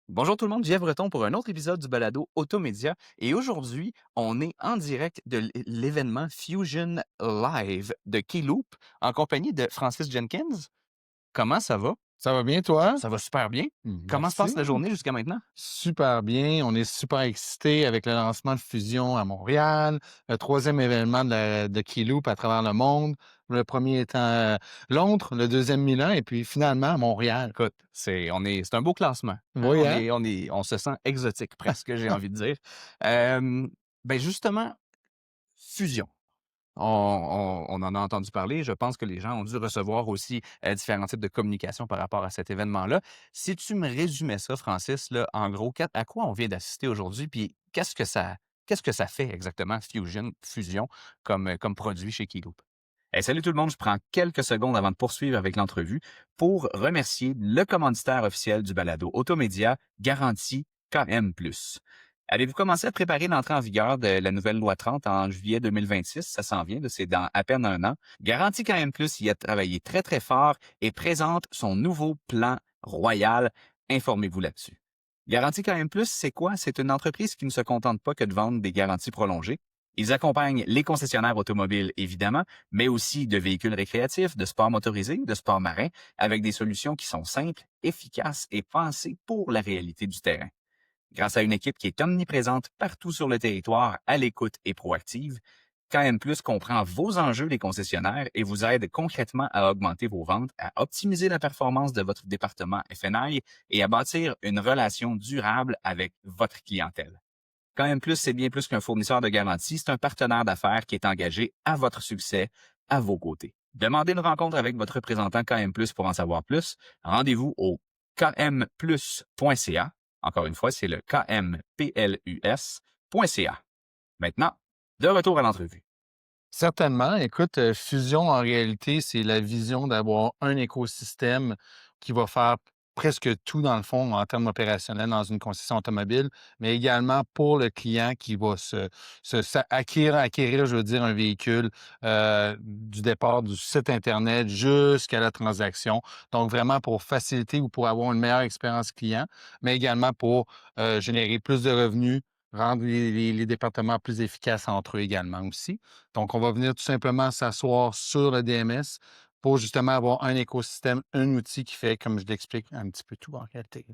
Bonjour tout le monde, Jeff Breton pour un autre épisode du balado Automédia. Et aujourd'hui, on est en direct de l'événement Fusion Live de Keyloop en compagnie de Francis Jenkins. Comment ça va? Ça va bien, toi? Ça va super bien. Comment se passe la Merci. journée jusqu'à maintenant? Super bien. On est super excités avec le lancement de Fusion à Montréal, le troisième événement de Keyloop à travers le monde. Le premier étant Londres, le deuxième Milan, et puis finalement à Montréal. Écoute, c'est un beau classement, hein? Oui, hein? On se sent exotique presque, j'ai envie de dire. Euh, ben justement, Fusion. On en a entendu parler. Je pense que les gens ont dû recevoir aussi différents types de communication par rapport à cet événement-là. Si tu me résumais ça, Francis, là, en gros, à quoi on vient d'assister aujourd'hui, puis qu'est-ce que ça fait exactement, Fusion, comme produit chez Keyloop? Salut tout le monde, je prends quelques secondes avant de poursuivre avec l'entrevue pour remercier le commanditaire officiel du balado Automédia, Garantie KM+. Avez-vous commencé à préparer l'entrée en vigueur de la nouvelle loi 30 en juillet 2026? Ça s'en vient, là, c'est dans à peine un an. Garantie KM+, y a travaillé très, très fort et présente son nouveau plan royal. Informez-vous là-dessus. Garantie KM+, c'est quoi? C'est une entreprise qui ne se contente pas que de vendre des garanties prolongées. Ils accompagnent les concessionnaires automobiles, évidemment, mais aussi de véhicules récréatifs, de sport motorisé, de sport marin, avec des solutions qui sont simples, efficaces et pensées pour la réalité du terrain. Grâce à une équipe qui est omniprésente partout sur le territoire, à l'écoute et proactive, KM Plus comprend vos enjeux des concessionnaires et vous aide concrètement à augmenter vos ventes, à optimiser la performance de votre département FNI et à bâtir une relation durable avec votre clientèle. KM Plus, c'est bien plus qu'un fournisseur de garantie, c'est un partenaire d'affaires qui est engagé à votre succès, à vos côtés. Demandez une rencontre avec votre représentant KM Plus pour en savoir plus. Rendez-vous au kmplus.ca. Encore une fois, c'est le kmplus.ca. Maintenant, de retour à l'entrevue. Certainement. Écoute, Fusion, en réalité, c'est la vision d'avoir un écosystème qui va faire presque tout, dans le fond, en termes opérationnels dans une concession automobile, mais également pour le client qui va acquérir, je veux dire, un véhicule du départ du site Internet jusqu'à la transaction. Donc, vraiment pour faciliter ou pour avoir une meilleure expérience client, mais également pour générer plus de revenus, rendre les départements plus efficaces entre eux également aussi. Donc, on va venir tout simplement s'asseoir sur le DMS pour justement avoir un écosystème, un outil qui fait, comme je l'explique, un petit peu tout en réalité.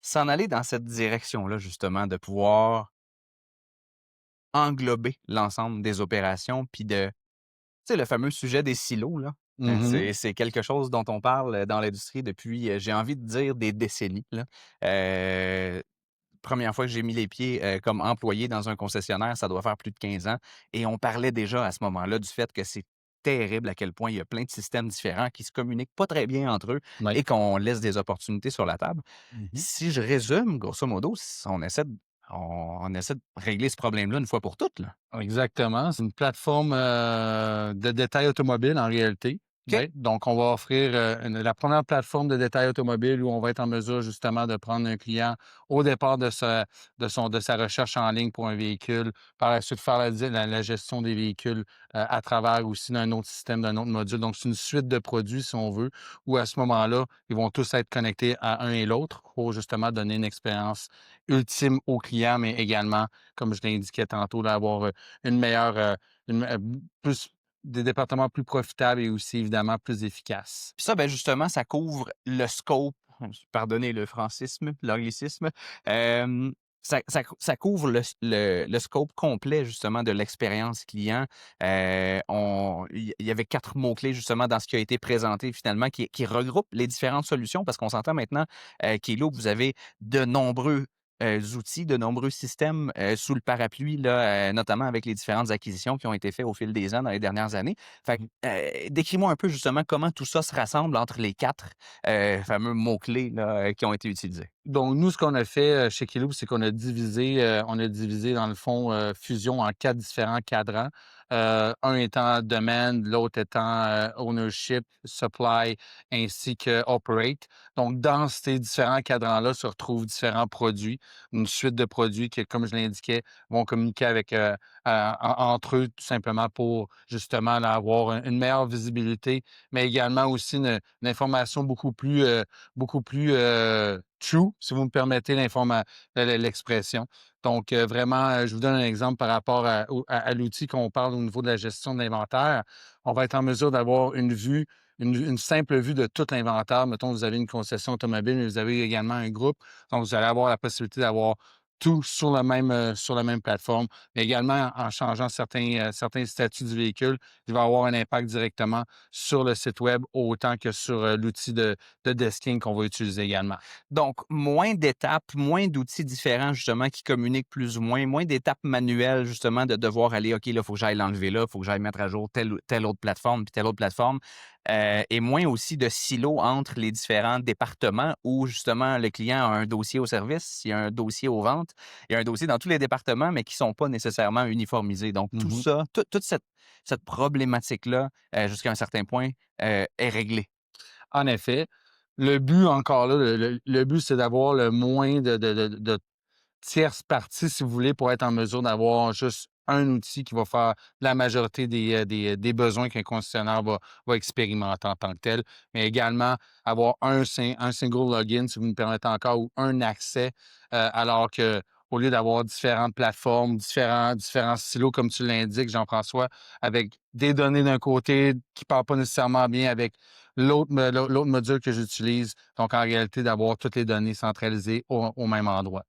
S'en aller dans cette direction-là, justement, de pouvoir englober l'ensemble des opérations, puis tu sais, le fameux sujet des silos, là, Mhm. c'est quelque chose dont on parle dans l'industrie depuis, j'ai envie de dire des décennies, là. Heu, 1 fois que j'ai mis les pieds, comme employé dans un concessionnaire, ça doit faire plus de 15 ans et on parlait déjà à ce moment-là du fait que c'est terrible à quel point il y a plein de systèmes différents qui se communiquent pas très bien entre eux Oui. et qu'on laisse des opportunités sur la table. Mhm. Si je résume, grosso modo, on essaie de régler ce problème-là une fois pour toutes, là. Exactement. C'est une plateforme de détail automobile en réalité. OK. Oui. Donc, on va offrir la première plateforme de détail automobile où on va être en mesure justement de prendre un client au départ de sa recherche en ligne pour un véhicule, par la suite faire la gestion des véhicules à travers aussi d'un autre système, d'un autre module. Donc, c'est une suite de produits, si on veut, où à ce moment-là, ils vont tous être connectés à un et l'autre pour justement donner une expérience ultime au client, mais également, comme je l'indiquais tantôt, d'avoir une meilleure, plus des départements plus profitables et aussi évidemment plus efficaces. Puis ça, ben, justement, ça couvre le scope, pardonnez le francisme, l'anglicisme, hem, ça couvre le scope complet justement de l'expérience client. Il y avait 4 mots-clés justement dans ce qui a été présenté finalement qui regroupent les différentes solutions parce qu'on s'entend maintenant, Kelo, vous avez de nombreux, outils, de nombreux systèmes, sous le parapluie là, notamment avec les différentes acquisitions qui ont été faites au fil des ans dans les dernières années. Fait que, décris-moi un peu justement comment tout ça se rassemble entre les 4 fameux mots-clés là, qui ont été utilisés. Donc, nous, ce qu'on a fait chez Kiloop, c'est qu'on on a divisé dans le fond Fusion en 4 différents cadrans. Un étant demand, l'autre étant ownership, supply, ainsi que operate. Donc, dans ces différents cadrans-là se retrouvent différents produits, une suite de produits qui, comme je l'indiquais, vont communiquer avec entre eux tout simplement pour justement là, avoir une meilleure visibilité, mais également aussi une information beaucoup plus true, si vous me permettez l'expression. Donc, vraiment, je vous donne un exemple par rapport à l'outil qu'on parle au niveau de la gestion de l'inventaire. On va être en mesure d'avoir une vue, une simple vue de tout l'inventaire. Mettons, vous avez une concession automobile, mais vous avez également un groupe. Donc, vous allez avoir la possibilité d'avoir tout sur la même plateforme, mais également en changeant certains statuts du véhicule, il va avoir un impact directement sur le site web autant que sur l'outil de desking qu'on va utiliser également. Donc, moins d'étapes, moins d'outils différents, justement, qui communiquent plus ou moins d'étapes manuelles, justement, de devoir aller, OK, là, il faut que j'aille l'enlever là, il faut que j'aille mettre à jour telle autre plateforme, puis telle autre plateforme, et moins aussi de silos entre les différents départements où, justement, le client a un dossier au service, il y a un dossier aux ventes, il y a un dossier dans tous les départements, mais qui ne sont pas nécessairement uniformisés. Donc, tout Mhm. ça, toute cette problématique-là, jusqu'à un certain point, est réglée. En effet, le but encore là, le but, c'est d'avoir le moins de tierce partie, si vous voulez, pour être en mesure d'avoir juste un outil qui va faire la majorité des besoins qu'un concessionnaire va expérimenter en tant que tel, mais également avoir un single login, si vous me permettez encore, ou un accès, alors que au lieu d'avoir différentes plateformes, différents silos, comme tu l'indiques, Jean-François, avec des données d'un côté qui ne parlent pas nécessairement bien avec l'autre module que j'utilise. Donc, en réalité, d'avoir toutes les données centralisées au même endroit.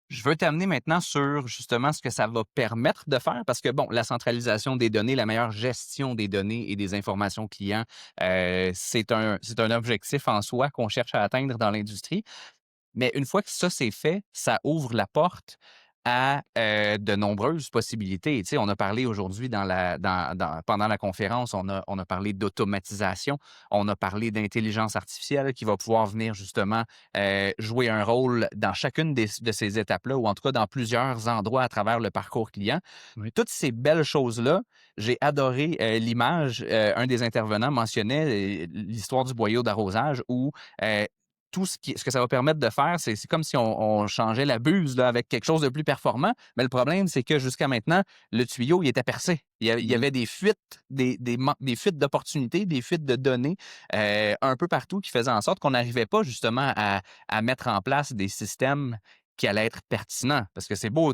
Je veux t'amener maintenant sur justement ce que ça va permettre de faire parce que, bon, la centralisation des données, la meilleure gestion des données et des informations clients, c'est un objectif en soi qu'on cherche à atteindre dans l'industrie. Mais une fois que ça, c'est fait, ça ouvre la porte à, de nombreuses possibilités. Tu sais, on a parlé aujourd'hui pendant la conférence, on a parlé d'automatisation, on a parlé d'intelligence artificielle qui va pouvoir venir justement, jouer un rôle dans chacune de ces étapes-là ou en tout cas dans plusieurs endroits à travers le parcours client. Oui. Toutes ces belles choses-là, j'ai adoré, l'image, un des intervenants mentionnait, l'histoire du boyau d'arrosage où, tout ce que ça va permettre de faire, c'est comme si on changeait la buse là, avec quelque chose de plus performant. Mais le problème, c'est que jusqu'à maintenant, le tuyau, il était percé. Il y Mmh. avait des fuites, des fuites d'opportunités, des fuites de données un peu partout qui faisaient en sorte qu'on n'arrivait pas justement à mettre en place des systèmes qui allaient être pertinents. Parce que c'est beau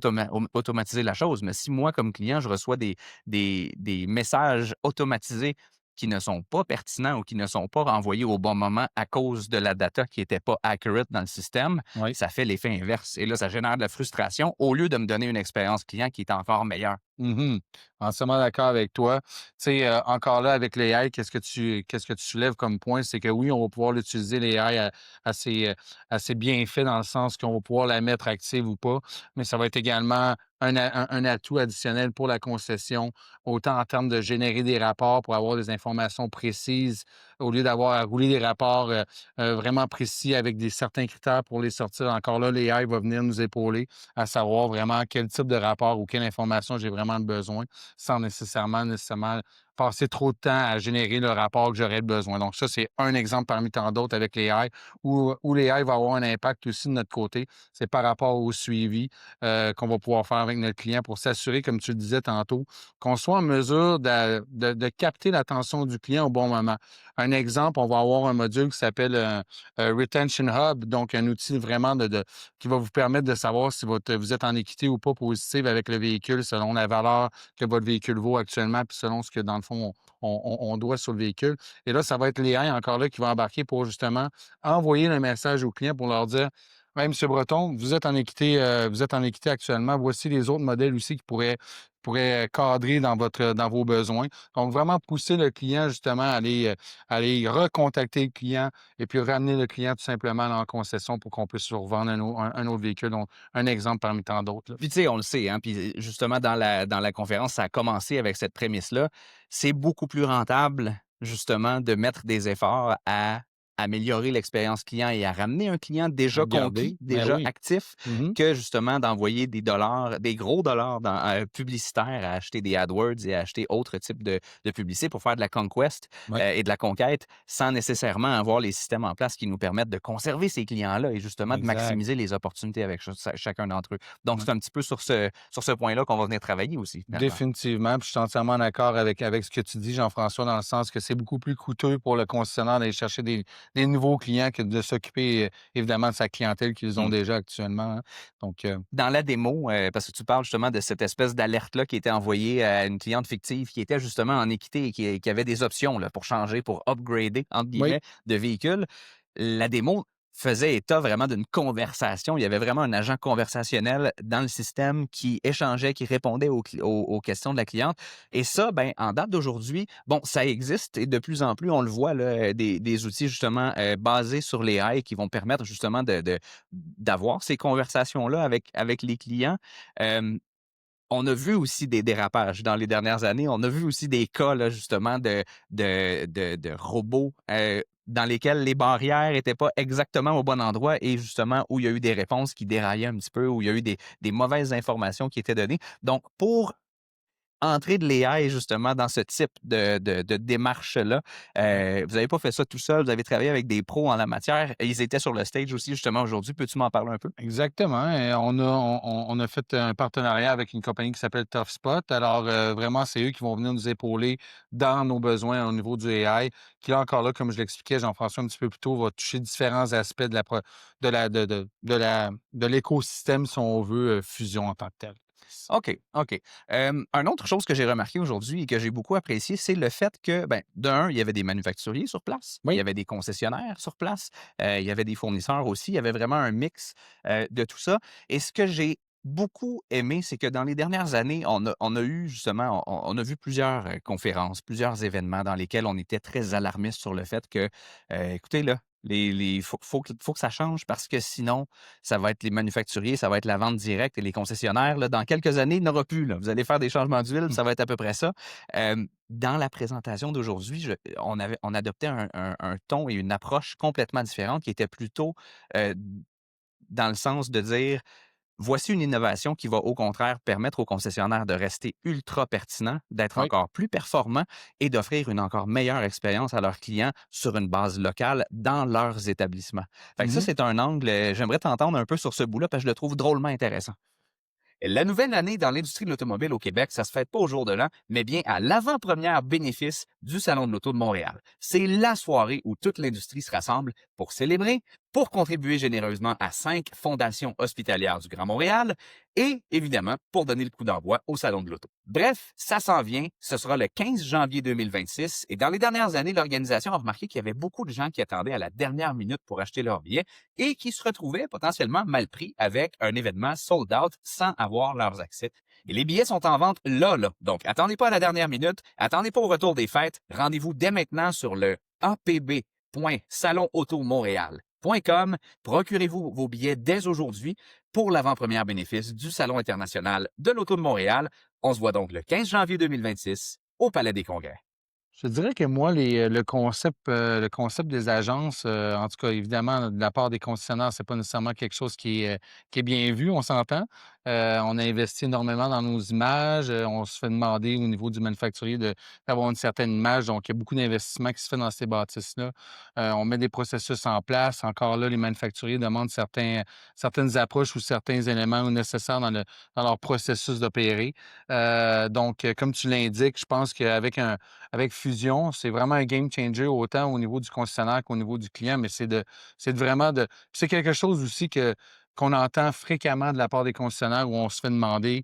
automatiser la chose, mais si moi, comme client, je reçois des messages automatisés qui ne sont pas pertinents ou qui ne sont pas renvoyés au bon moment à cause de la data qui était pas accurate dans le système, Oui. ça fait l'effet inverse. Et là, ça génère de la frustration au lieu de me donner une expérience client qui est encore meilleure. Mmh. Entièrement d'accord avec toi. Tu sais, encore là, avec l'AI, qu'est-ce que tu soulèves comme point? C'est que oui, on va pouvoir l'utiliser, l'AI, à ses bienfaits, dans le sens qu'on va pouvoir la mettre active ou pas, mais ça va être également un atout additionnel pour la concession, autant en termes de générer des rapports pour avoir des informations précises, au lieu d'avoir à rouler des rapports, vraiment précis avec certains critères pour les sortir. Encore là, l'AI va venir nous épauler à savoir vraiment quel type de rapport ou quelle information j'ai vraiment besoin, sans nécessairement passer trop de temps à générer le rapport que j'aurais besoin. Donc ça, c'est un exemple parmi tant d'autres avec l'AI, où l'AI va avoir un impact aussi de notre côté. C'est par rapport au suivi qu'on va pouvoir faire avec notre client pour s'assurer, comme tu le disais tantôt, qu'on soit en mesure de capter l'attention du client au bon moment. Un exemple, on va avoir un module qui s'appelle Retention Hub, donc un outil vraiment qui va vous permettre de savoir si vous êtes en équité ou pas positive avec le véhicule selon la valeur que votre véhicule vaut actuellement, puis selon ce que, dans le fond, on doit sur le véhicule. Et là, ça va être l'AI encore là qui va embarquer pour justement envoyer le message au client pour leur dire: «Hey, Monsieur Breton, vous êtes en équité actuellement. Voici les autres modèles aussi qui pourraient cadrer dans vos besoins». Donc, vraiment pousser le client justement à aller recontacter le client et puis ramener le client tout simplement en concession pour qu'on puisse leur revendre un autre véhicule. Donc, un exemple parmi tant d'autres, là. Puis tu sais, on le sait, hein, puis justement dans la conférence, ça a commencé avec cette prémisse-là. C'est beaucoup plus rentable, justement, de mettre des efforts à améliorer l'expérience client et à ramener un client déjà conquis, Regarder, ben déjà oui. actif, Mmh. que justement d'envoyer des dollars, des gros dollars publicitaires à acheter des AdWords et à acheter autres types de publicité pour faire de la conquest Ouais, et de la conquête sans nécessairement avoir les systèmes en place qui nous permettent de conserver ces clients-là et justement de exact. maximiser les opportunités avec chacun d'entre eux. Donc, Ouais. c'est un petit peu sur ce point-là qu'on va venir travailler aussi, finalement. Définitivement, puis je suis entièrement d'accord avec ce que tu dis, Jean-François, dans le sens que c'est beaucoup plus coûteux pour le concessionnaire d'aller chercher des nouveaux clients que de s'occuper, évidemment de sa clientèle qu'ils ont Mmh. déjà actuellement, hein. Donc, Dans la démo, parce que tu parles justement de cette espèce d'alerte-là qui était envoyée à une cliente fictive qui était justement en équité et qui avait des options là, pour changer, pour «upgrader» entre oui, guillemets, de véhicule. La démo faisait état vraiment d'une conversation. Il y avait vraiment un agent conversationnel dans le système qui échangeait, qui répondait aux questions de la cliente. Et ça, ben, en date d'aujourd'hui, bon, ça existe et de plus en plus, on le voit, là, des outils justement basés sur les AI qui vont permettre justement d'avoir ces conversations-là avec les clients. Euh, on a vu aussi des dérapages dans les dernières années. On a vu aussi des cas, là, justement, de robots dans lesquels les barrières n'étaient pas exactement au bon endroit et justement où il y a eu des réponses qui déraillaient un petit peu, où il y a eu des mauvaises informations qui étaient données. Donc, pour entrer de l'AI justement dans ce type de démarche-là. Vous n'avez pas fait ça tout seul, vous avez travaillé avec des pros en la matière. Ils étaient sur le stage aussi justement aujourd'hui. Peux-tu m'en parler un peu? exactement, et on a fait un partenariat avec une compagnie qui s'appelle ToughSpot. Alors, vraiment, c'est eux qui vont venir nous épauler dans nos besoins au niveau du AI, qui là encore là, comme je l'expliquais, Jean-François, un petit peu plus tôt, va toucher différents aspects de l'écosystème, si on veut, fusion en tant que tel. OK, OK. Une autre chose que j'ai remarqué aujourd'hui et que j'ai beaucoup apprécié, c'est le fait que, ben, il y avait des manufacturiers sur place, il y Oui. avait des concessionnaires sur place, il y avait des fournisseurs aussi, il y avait vraiment un mix, de tout ça et ce que j'ai beaucoup aimé, c'est que dans les dernières années, on a eu justement on a vu plusieurs, conférences, plusieurs événements dans lesquels on était très alarmistes sur le fait que, écoutez là, les faut que ça change parce que sinon ça va être les manufacturiers, ça va être la vente directe et les concessionnaires, là, dans quelques années, il n'y en aura plus, là. Vous allez faire des changements d'huile, Mmh. ça va être à peu près ça. Dans la présentation d'aujourd'hui, on adoptait un ton et une approche complètement différente qui était plutôt, heu, dans le sens de dire: «Voici une innovation qui va au contraire permettre aux concessionnaires de rester ultra pertinents, d'être Oui. encore plus performants et d'offrir une encore meilleure expérience à leurs clients sur une base locale dans leurs établissements». Fait que ça, Mmh. c'est un angle, j'aimerais t'entendre un peu sur ce bout-là parce que je le trouve drôlement intéressant. La nouvelle année dans l'industrie de l'automobile au Québec, ça se fête pas au jour de l'an, mais bien à l'avant-première bénéfice du Salon de l'Auto de Montréal. C'est la soirée où toute l'industrie se rassemble pour célébrer, pour contribuer généreusement à 5 fondations hospitalières du Grand Montréal et, évidemment, pour donner le coup d'envoi au Salon de l'Auto. Bref, ça s'en vient. Ce sera le 15 janvier 2026 et dans les dernières années, l'organisation a remarqué qu'il y avait beaucoup de gens qui attendaient à la dernière minute pour acheter leurs billets et qui se retrouvaient potentiellement mal pris avec un événement sold out sans avoir leurs accès. Et les billets sont en vente là. Donc, attendez pas à la dernière minute, attendez pas au retour des fêtes. Rendez-vous dès maintenant sur le apb.salonautomontréal.com. Procurez-vous vos billets dès aujourd'hui pour l'avant-première bénéfice du Salon international de l'Auto de Montréal. On se voit donc le 15 janvier 2026 au Palais des Congrès. Je dirais que moi, le concept des agences, en tout cas, évidemment, de la part des concessionnaires, c'est pas nécessairement quelque chose qui est bien vu, on s'entend. On a investi énormément dans nos images, on se fait demander au niveau du manufacturier d'avoir une certaine image, donc il y a beaucoup d'investissements qui se fait dans ces bâtisses-là. On met des processus en place. Encore là, les manufacturiers demandent certaines approches ou certains éléments nécessaires dans leur processus d'opérer. Donc, comme tu l'indiques, je pense avec Fusion, c'est vraiment un game changer autant au niveau du concessionnaire qu'au niveau du client, mais c'est vraiment de c'est quelque chose aussi qu'on entend fréquemment de la part des concessionnaires où on se fait demander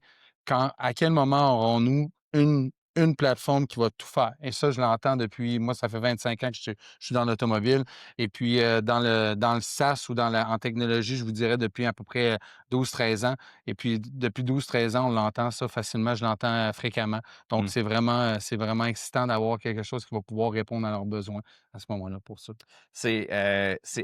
à quel moment aurons-nous une plateforme qui va tout faire? Et ça, je l'entends depuis, moi, ça fait 25 ans que je suis dans l'automobile. Et puis, dans le SaaS ou en technologie, je vous dirais depuis à peu près 12-13 ans. Et puis, depuis 12-13 ans, on l'entend ça facilement, je l'entends fréquemment. Donc, c'est vraiment excitant d'avoir quelque chose qui va pouvoir répondre à leurs besoins à ce moment-là pour ça. C'est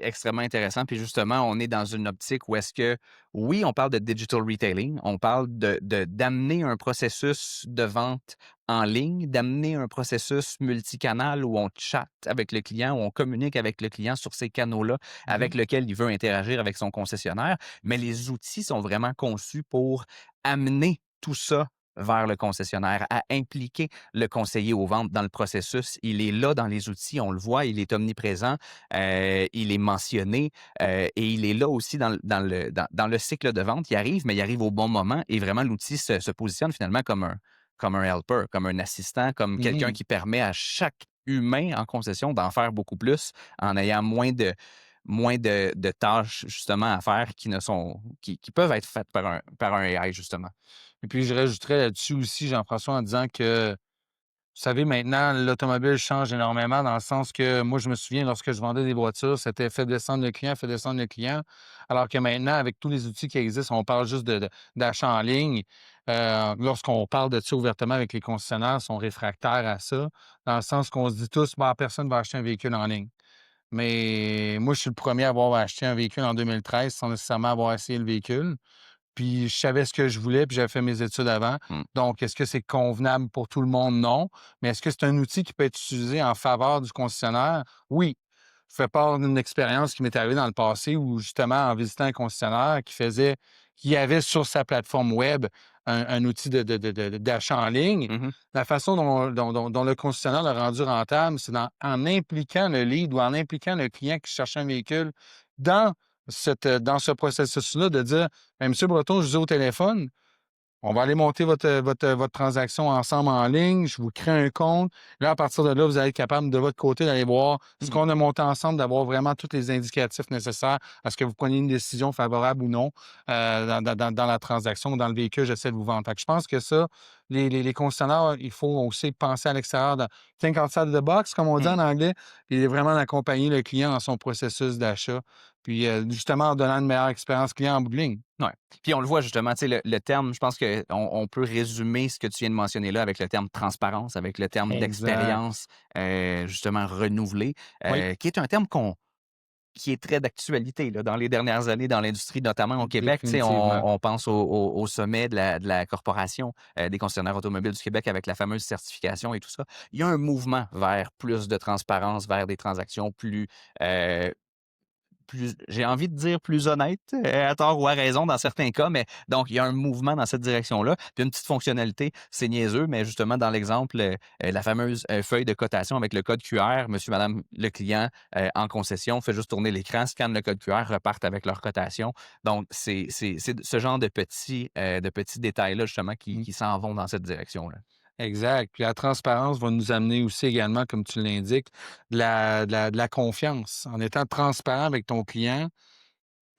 extrêmement intéressant. Puis justement, on est dans une optique où est-ce que, oui, on parle de digital retailing, on parle d'amener un processus de vente en ligne, d'amener un processus multicanal où on chatte avec le client, où on communique avec le client sur ces canaux-là Mmh. avec lesquels il veut interagir avec son concessionnaire. Mais les outils sont vraiment conçus pour amener tout ça vers le concessionnaire, à impliquer le conseiller aux ventes dans le processus. Il est là dans les outils, on le voit, il est omniprésent, il est mentionné et il est là aussi dans le cycle de vente. Il arrive, mais il arrive au bon moment et vraiment l'outil se positionne finalement comme un helper, comme un assistant, comme quelqu'un Mmh. qui permet à chaque humain en concession d'en faire beaucoup plus en ayant moins de tâches justement à faire qui peuvent être faites par un AI justement. Et puis, je rajouterais là-dessus aussi, Jean-François, en disant que, vous savez, maintenant, l'automobile change énormément dans le sens que moi, je me souviens, lorsque je vendais des voitures, c'était fait descendre le client, fait descendre le client. Alors que maintenant, avec tous les outils qui existent, on parle juste d'achat en ligne. Lorsqu'on parle de ça ouvertement avec les concessionnaires, ils sont réfractaires à ça, dans le sens qu'on se dit tous, bah, personne ne va acheter un véhicule en ligne. Mais moi, je suis le premier à avoir acheté un véhicule en 2013 sans nécessairement avoir essayé le véhicule. Puis je savais ce que je voulais, puis j'avais fait mes études avant. Mmh. Donc, est-ce que c'est convenable pour tout le monde? Non. Mais est-ce que c'est un outil qui peut être utilisé en faveur du concessionnaire? Oui. Je fais part d'une expérience qui m'est arrivée dans le passé où, justement, en visitant un concessionnaire qui avait sur sa plateforme web un outil d'achat en ligne, Mmh. la façon dont le concessionnaire l'a rendu rentable, c'est en impliquant le lead ou en impliquant le client qui cherche un véhicule dans dans ce processus-là de dire: ben, Monsieur Breton, je vous ai au téléphone, on va aller monter votre transaction ensemble en ligne. Je vous crée un compte. Là, à partir de là, vous allez être capable de votre côté d'aller voir ce Mmh. qu'on a monté ensemble, d'avoir vraiment tous les indicatifs nécessaires à ce que vous preniez une décision favorable ou non dans la transaction ou dans le véhicule que j'essaie de vous vendre. Fait que je pense que ça, les concessionnaires, il faut aussi penser à l'extérieur de think outside the box, comme on dit Mmh. en anglais, et vraiment d'accompagner le client dans son processus d'achat. Puis justement, en donnant une meilleure expérience client en bout de ligne. Ouais. Puis on le voit justement, tu sais, le terme, je pense qu'on peut résumer ce que tu viens de mentionner là avec le terme transparence, avec le terme Exact. d'expérience, justement renouvelée, Oui, qui est un terme qui est très d'actualité là, dans les dernières années dans l'industrie, notamment au Québec. Tu sais, définitivement. on pense au sommet de la corporation des concessionnaires automobiles du Québec avec la fameuse certification et tout ça. Il y a un mouvement vers plus de transparence, vers des transactions euh, plus, j'ai envie de dire plus honnête, à tort ou à raison dans certains cas, mais donc il y a un mouvement dans cette direction-là. Puis une petite fonctionnalité, c'est niaiseux, mais justement dans l'exemple, la fameuse feuille de cotation avec le code QR, monsieur, madame, le client en concession fait juste tourner l'écran, scanne le code QR, repartent avec leur cotation. Donc c'est ce genre de petits détails-là justement qui, Mmh. qui s'en vont dans cette direction-là. Exact. Puis la transparence va nous amener aussi également, comme tu l'indiques, de la confiance. En étant transparent avec ton client,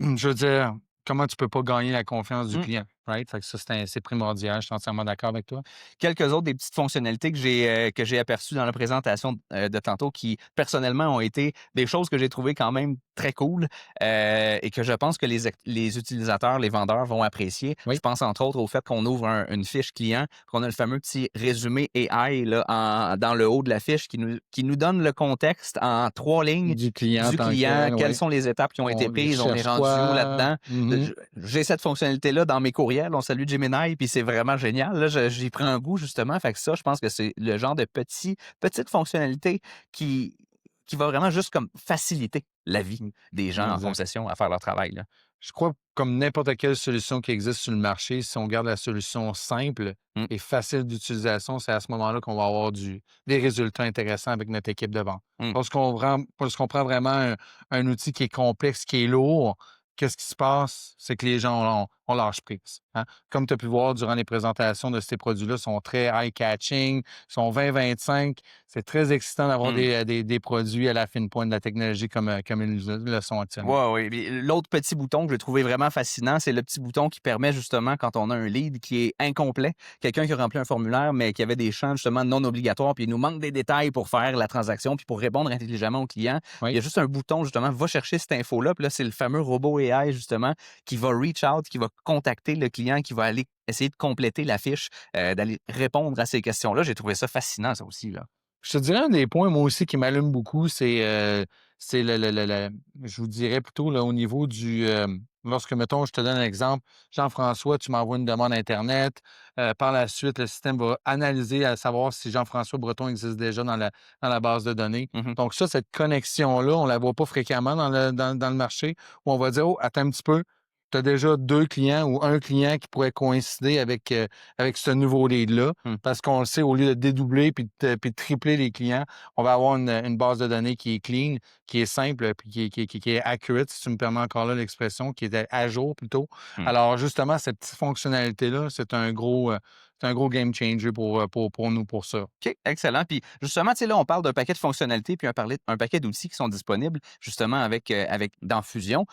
je veux dire, comment tu peux pas gagner la confiance du client, right? Fait que ça, c'est primordial. Je suis entièrement d'accord avec toi. Quelques autres des petites fonctionnalités que j'ai aperçues dans la présentation de tantôt qui, personnellement, ont été des choses que j'ai trouvées quand même très cool et que je pense que les utilisateurs, les vendeurs vont apprécier. Je Oui. pense entre autres au fait qu'on ouvre une fiche client, qu'on a le fameux petit résumé AI là, dans le haut de la fiche qui nous donne le contexte en 3 lignes Du client en du tant que client, tel, quelles oui. sont les étapes qui ont été Il prises, on est cherche rendu où quoi? là-dedans. Mhm. J'ai cette fonctionnalité-là dans mes courriels. On salue Gemini, puis c'est vraiment génial. Là, j'y prends un goût, justement. Fait que ça, je pense que c'est le genre de petite fonctionnalité qui, qui va vraiment juste comme faciliter la vie des gens en Exact. concession à faire leur travail. Là. Je crois, comme n'importe quelle solution qui existe sur le marché, si on garde la solution simple Mm, et facile d'utilisation, c'est à ce moment-là qu'on va avoir des résultats intéressants avec notre équipe de vente. mm. Lorsqu'on prend vraiment un outil qui est complexe, qui est lourd, qu'est-ce qui se passe? C'est que les gens on lâche prise. Hein. Comme tu as pu voir durant les présentations de ces produits-là, sont très eye-catching, sont 20-25. C'est très excitant d'avoir Mm. des produits à la fine pointe de la technologie comme ils le sont actuellement. Ouais, ouais. Puis l'autre petit bouton que j'ai trouvé vraiment fascinant, c'est le petit bouton qui permet justement, quand on a un lead qui est incomplet, quelqu'un qui a rempli un formulaire, mais qui avait des champs justement non obligatoires, puis il nous manque des détails pour faire la transaction, puis pour répondre intelligemment au client. Il y Oui. a juste un bouton, justement, va chercher cette info-là, puis là, c'est le fameux robot AI, justement, qui va reach out, qui va contacter le client, qui va aller essayer de compléter la fiche, d'aller répondre à ces questions-là. J'ai trouvé ça fascinant, ça aussi, là. Je te dirais un des points, moi aussi, qui m'allume beaucoup, c'est je vous dirais plutôt là, au niveau lorsque, mettons, je te donne un exemple, Jean-François, tu m'envoies une demande Internet. Par la suite, le système va analyser à savoir si Jean-François Breton existe déjà dans la base de données. Mhm. Donc, ça, cette connexion-là, on ne la voit pas fréquemment dans le marché, où on va dire: Oh, attends un petit peu. Tu as déjà 2 clients ou un client qui pourrait coïncider avec ce nouveau lead-là. Mm. Parce qu'on le sait, au lieu de dédoubler puis de tripler les clients, on va avoir une base de données qui est clean, qui est simple, puis qui est accurate, si tu me permets encore là l'expression, qui est à jour plutôt. Mm. Alors, justement, cette petite fonctionnalité-là, c'est un gros game changer pour nous pour ça. OK, excellent. Puis justement, tu sais, là, on parle d'un paquet de fonctionnalités puis un paquet d'outils qui sont disponibles justement avec dans Fusion.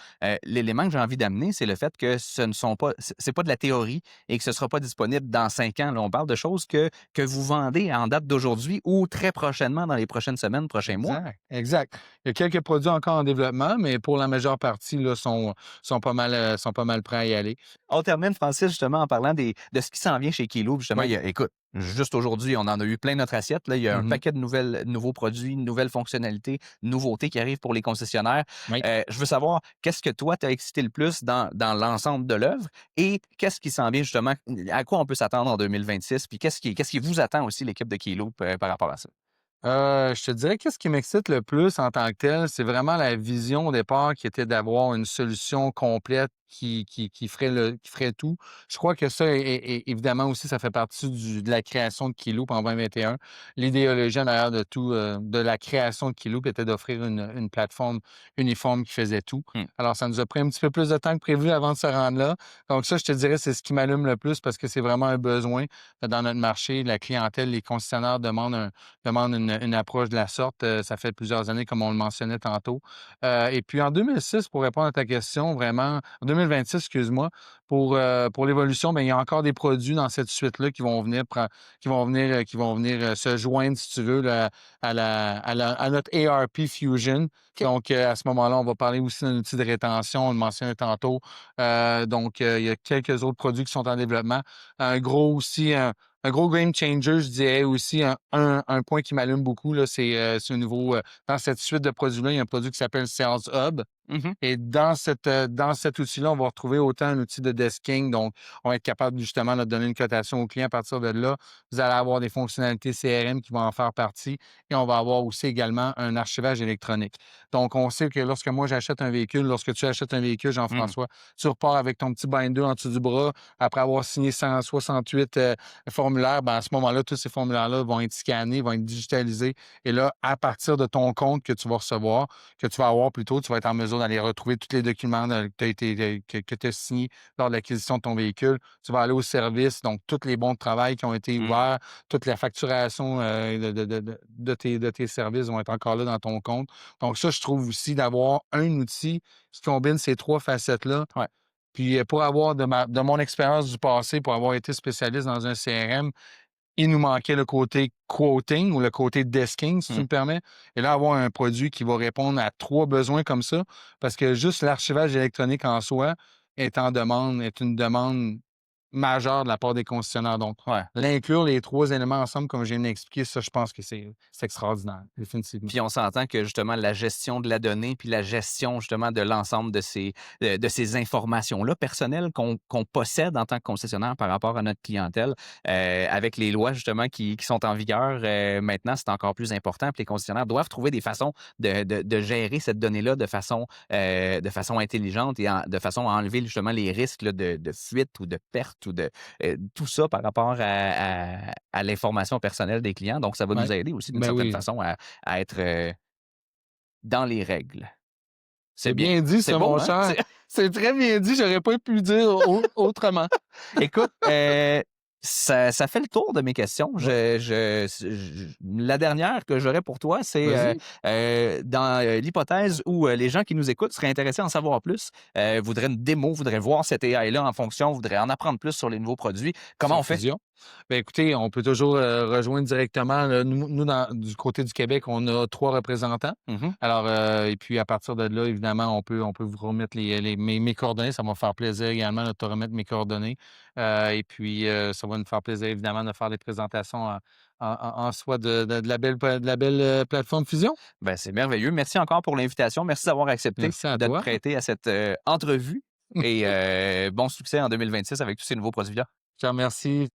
L'élément que j'ai envie d'amener, c'est le fait que ce ne sont pas c'est pas de la théorie et que ce ne sera pas disponible dans 5 ans. Là, on parle de choses que vous vendez en date d'aujourd'hui ou très prochainement dans les prochaines semaines, prochains mois. Exact, exact. Il y a quelques produits encore en développement, mais pour la majeure partie, là, sont pas mal prêts à y aller. On termine, Francis, justement, en parlant de ce qui s'en vient chez Kilo. Justement, Oui. écoute, juste aujourd'hui, on en a eu plein notre assiette. Là. Il y a un Mmh. paquet de nouveaux produits, nouvelles fonctionnalités, nouveautés qui arrivent pour les concessionnaires. Oui. Je veux savoir, qu'est-ce que toi t'as excité le plus dans l'ensemble de l'œuvre et qu'est-ce qui s'en vient justement, à quoi on peut s'attendre en 2026, puis qu'est-ce qui vous attend aussi, l'équipe de Kilo, par rapport à ça? Je te dirais que ce qui m'excite le plus en tant que tel, c'est vraiment la vision au départ qui était d'avoir une solution complète qui ferait tout. Je crois que ça, évidemment aussi, ça fait partie de la création de Kiloop en 2021. L'idéologie en arrière de tout, de la création de Kiloop était d'offrir une plateforme uniforme qui faisait tout. Mmh. Alors, ça nous a pris un petit peu plus de temps que prévu avant de se rendre là. Donc ça, je te dirais, c'est ce qui m'allume le plus parce que c'est vraiment un besoin dans notre marché. La clientèle, les concessionnaires demandent une approche de la sorte. Ça fait plusieurs années, comme on le mentionnait tantôt. Et puis en 2006, pour répondre à ta question, vraiment, en 2026, excuse-moi, pour l'évolution, bien, il y a encore des produits dans cette suite-là qui vont venir, se joindre, si tu veux, à notre ARP Fusion. OK. Donc, à ce moment-là, on va parler aussi d'un outil de rétention, on le mentionnait tantôt. Donc, il y a quelques autres produits qui sont en développement. Un gros aussi, un gros game changer, je dirais aussi, un point qui m'allume beaucoup, là, c'est au niveau, dans cette suite de produits-là, il y a un produit qui s'appelle Sales Hub. Mmh. Et dans cet outil-là, on va retrouver autant un outil de desking, donc on va être capable justement de donner une cotation au client à partir de là. Vous allez avoir des fonctionnalités CRM qui vont en faire partie et on va avoir aussi également un archivage électronique. Donc, on sait que lorsque moi j'achète un véhicule, lorsque tu achètes un véhicule, Mmh. Jean-François, tu repars avec ton petit binder en dessous du bras après avoir signé 168 formulaires. Ben, à ce moment-là, tous ces formulaires-là vont être scannés, vont être digitalisés. Et là, à partir de ton compte que tu vas recevoir, que tu vas avoir plutôt, tu vas être en mesure d'aller retrouver tous les documents que tu as signés lors de l'acquisition de ton véhicule. Tu vas aller au service, donc tous les bons de travail qui ont été Mmh. ouverts, toute la facturation de tes services vont être encore là dans ton compte. Donc ça, je trouve aussi d'avoir un outil qui combine ces trois facettes-là. Ouais. Puis pour avoir de mon expérience du passé, pour avoir été spécialiste dans un CRM, il nous manquait le côté quoting ou le côté desking, si tu Mmh. me permets. Et là, avoir un produit qui va répondre à 3 besoins comme ça, parce que juste l'archivage électronique en soi est une demande majeure de la part des concessionnaires. Donc, Ouais. l'inclure les 3 éléments ensemble, comme je viens de l'expliquer, ça, je pense que c'est extraordinaire, définitivement. Puis on s'entend que justement la gestion de la donnée, puis la gestion justement de l'ensemble de ces informations-là personnelles qu'on possède en tant que concessionnaire par rapport à notre clientèle, avec les lois justement qui sont en vigueur, maintenant, c'est encore plus important. Puis les concessionnaires doivent trouver des façons de gérer cette donnée-là de façon intelligente et de façon à enlever justement les risques là, de fuite ou de perte ou de tout ça par rapport à l'information personnelle des clients. Donc, ça va Ouais. nous aider aussi d'une Ben certaine oui. façon à être dans les règles. C'est C'est bien. bien dit C'est ça, beau, mon hein? cher. C'est très bien dit, j'aurais pas pu le dire autrement. Écoute, ça fait le tour de mes questions. Ouais. La dernière que j'aurais pour toi, c'est Vas-y. dans l'hypothèse où les gens qui nous écoutent seraient intéressés à en savoir plus, voudraient une démo, voudraient voir cette AI-là en fonction, voudraient en apprendre plus sur les nouveaux produits. Comment Sur on fait? Fusion. Ben écoutez, on peut toujours, rejoindre directement, là, nous du côté du Québec, on a 3 représentants. Mhm. Alors, et puis à partir de là, évidemment, on peut vous remettre mes coordonnées. Ça va me faire plaisir également de te remettre mes coordonnées. Et puis, ça va nous faire plaisir évidemment de faire des présentations en soi de la belle, plateforme Fusion. Ben, c'est merveilleux. Merci encore pour l'invitation. Merci d'avoir accepté Merci à de te toi. prêter à cette entrevue et bon succès en 2026 avec tous ces nouveaux produits-là. Je te remercie.